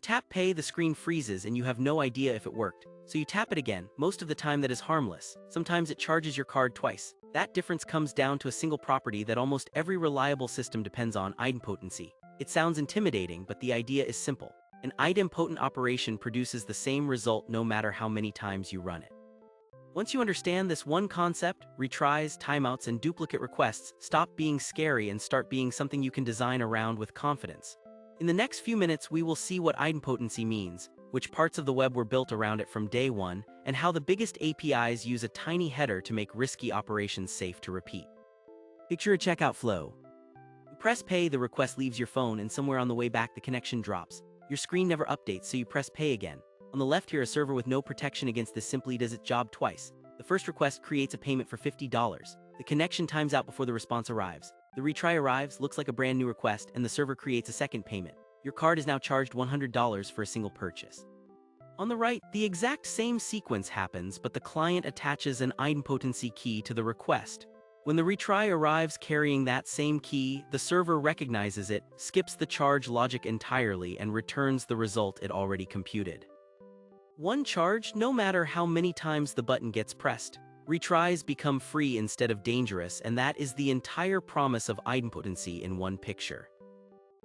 tap pay, the screen freezes and you have no idea if it worked. So you tap it again. Most of the time that is harmless. Sometimes it charges your card twice. That difference comes down to a single property that almost every reliable system depends on: idempotency. It sounds intimidating, but the idea is simple. An idempotent operation produces the same result no matter how many times you run it. Once you understand this one concept, retries, timeouts, and duplicate requests stop being scary and start being something you can design around with confidence. In the next few minutes, we will see what idempotency means, which parts of the web were built around it from day one, and how the biggest APIs use a tiny header to make risky operations safe to repeat. Picture a checkout flow. You press pay, the request leaves your phone, and somewhere on the way back the connection drops. Your screen never updates, so you press pay again. On the left here, a server with no protection against this simply does its job twice. The first request creates a payment for $50. The connection times out before the response arrives. The retry arrives, looks like a brand new request, and the server creates a second payment. Your card is now charged $100 for a single purchase. On the right, the exact same sequence happens, but the client attaches an idempotency key to the request. When the retry arrives carrying that same key, the server recognizes it, skips the charge logic entirely, and returns the result it already computed. One charge, no matter how many times the button gets pressed. Retries become free instead of dangerous, and that is the entire promise of idempotency in one picture.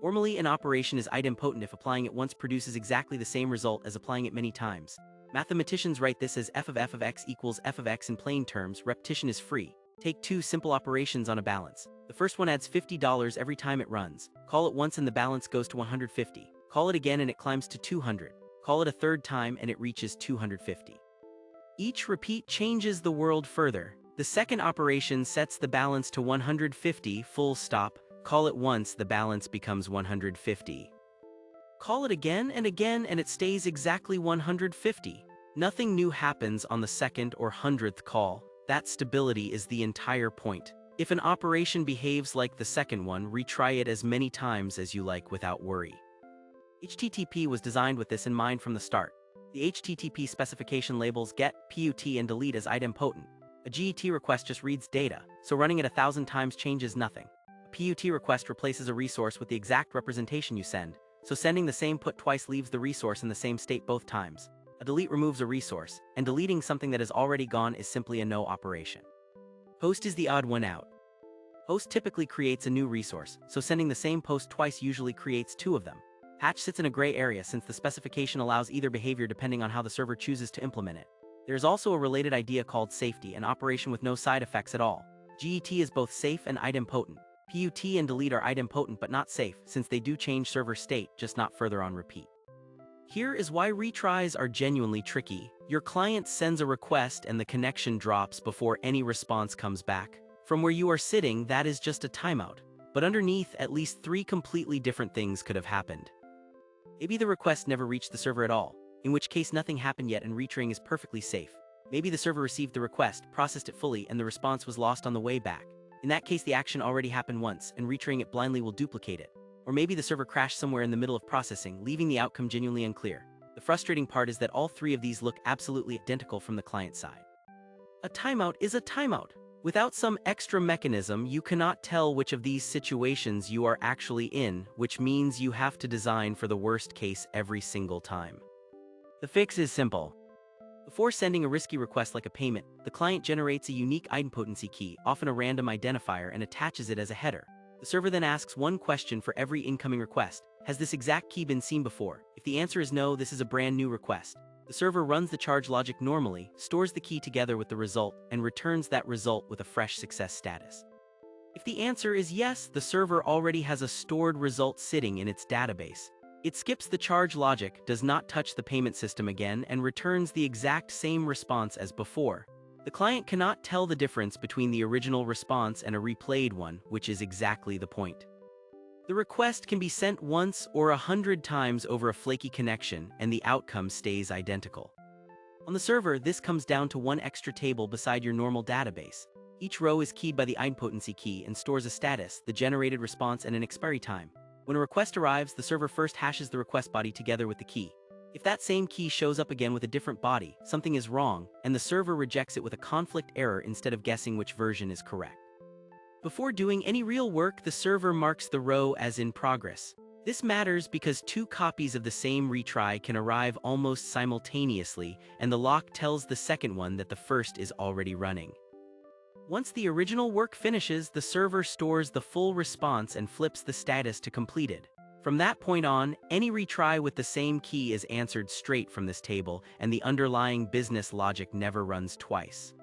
Normally, an operation is idempotent if applying it once produces exactly the same result as applying it many times. Mathematicians write this as f of x equals f of x in plain terms. Repetition is free. Take two simple operations on a balance. The first one adds $50 every time it runs. Call it once and the balance goes to 150. Call it again and it climbs to 200. Call it a third time and it reaches 250. Each repeat changes the world further. The second operation sets the balance to 150, full stop. Call it once, the balance becomes 150. Call it again, and it stays exactly 150. Nothing new happens on the second or 100th call. That stability is the entire point. If an operation behaves like the second one, retry it as many times as you like without worry. HTTP was designed with this in mind from the start. The HTTP specification labels get, put, and delete as idempotent. A GET request just reads data, so running it 1,000 times changes nothing. A PUT request replaces a resource with the exact representation you send, so sending the same put twice leaves the resource in the same state both times. A delete removes a resource, and deleting something that is already gone is simply a no operation. Post is the odd one out. Post typically creates a new resource, so sending the same post twice usually creates two of them. Patch sits in a gray area since the specification allows either behavior depending on how the server chooses to implement it. There is also a related idea called safety, an operation with no side effects at all. GET is both safe and idempotent. PUT and delete are idempotent but not safe, since they do change server state, just not further on repeat. Here is why retries are genuinely tricky. Your client sends a request and the connection drops before any response comes back. From where you are sitting, that is just a timeout. But underneath, at least three completely different things could have happened. Maybe the request never reached the server at all, in which case nothing happened yet and retrying is perfectly safe. Maybe the server received the request, processed it fully, and the response was lost on the way back. In that case, the action already happened once, and retrying it blindly will duplicate it. Or maybe the server crashed somewhere in the middle of processing, leaving the outcome genuinely unclear. The frustrating part is that all three of these look absolutely identical from the client side. A timeout is a timeout. Without some extra mechanism, you cannot tell which of these situations you are actually in, which means you have to design for the worst case every single time. The fix is simple. Before sending a risky request like a payment, the client generates a unique idempotency key, often a random identifier, and attaches it as a header. The server then asks one question for every incoming request: has this exact key been seen before? If the answer is no, this is a brand new request. The server runs the charge logic normally, stores the key together with the result, and returns that result with a fresh success status. If the answer is yes, the server already has a stored result sitting in its database. It skips the charge logic, does not touch the payment system again, and returns the exact same response as before. The client cannot tell the difference between the original response and a replayed one, which is exactly the point. The request can be sent once or 100 times over a flaky connection, and the outcome stays identical. On the server, this comes down to one extra table beside your normal database. Each row is keyed by the idempotency key and stores a status, the generated response, and an expiry time. When a request arrives, the server first hashes the request body together with the key. If that same key shows up again with a different body, something is wrong, and the server rejects it with a conflict error instead of guessing which version is correct. Before doing any real work, the server marks the row as in progress. This matters because two copies of the same retry can arrive almost simultaneously, and the lock tells the second one that the first is already running. Once the original work finishes, the server stores the full response and flips the status to completed. From that point on, any retry with the same key is answered straight from this table, and the underlying business logic never runs twice.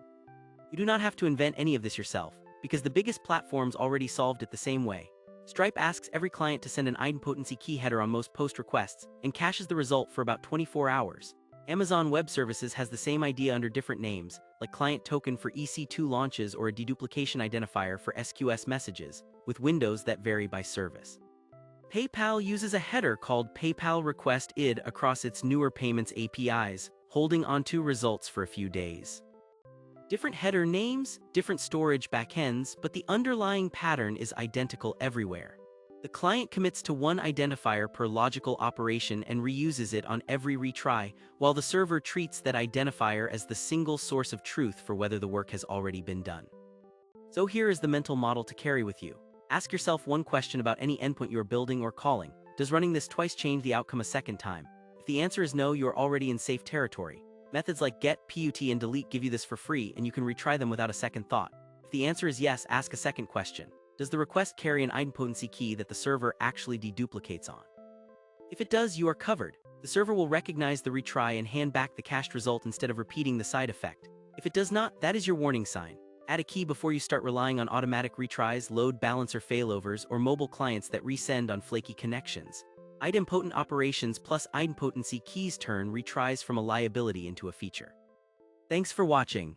You do not have to invent any of this yourself, because the biggest platforms already solved it the same way. Stripe asks every client to send an idempotency key header on most post requests, and caches the result for about 24 hours. Amazon Web Services has the same idea under different names, like client token for EC2 launches or a deduplication identifier for SQS messages, with windows that vary by service. PayPal uses a header called PayPal Request ID across its newer payments APIs, holding onto results for a few days. Different header names, different storage backends, but the underlying pattern is identical everywhere. The client commits to one identifier per logical operation and reuses it on every retry, while the server treats that identifier as the single source of truth for whether the work has already been done. So here is the mental model to carry with you. Ask yourself one question about any endpoint you are building or calling. Does running this twice change the outcome a second time? If the answer is no, you are already in safe territory. Methods like get, put, and delete give you this for free, and you can retry them without a second thought. If the answer is yes, ask a second question. Does the request carry an idempotency key that the server actually deduplicates on? If it does, you are covered. The server will recognize the retry and hand back the cached result instead of repeating the side effect. If it does not, that is your warning sign. Add a key before you start relying on automatic retries, load balancer failovers, or mobile clients that resend on flaky connections. Idempotent operations plus idempotency keys turn retries from a liability into a feature. Thanks for watching.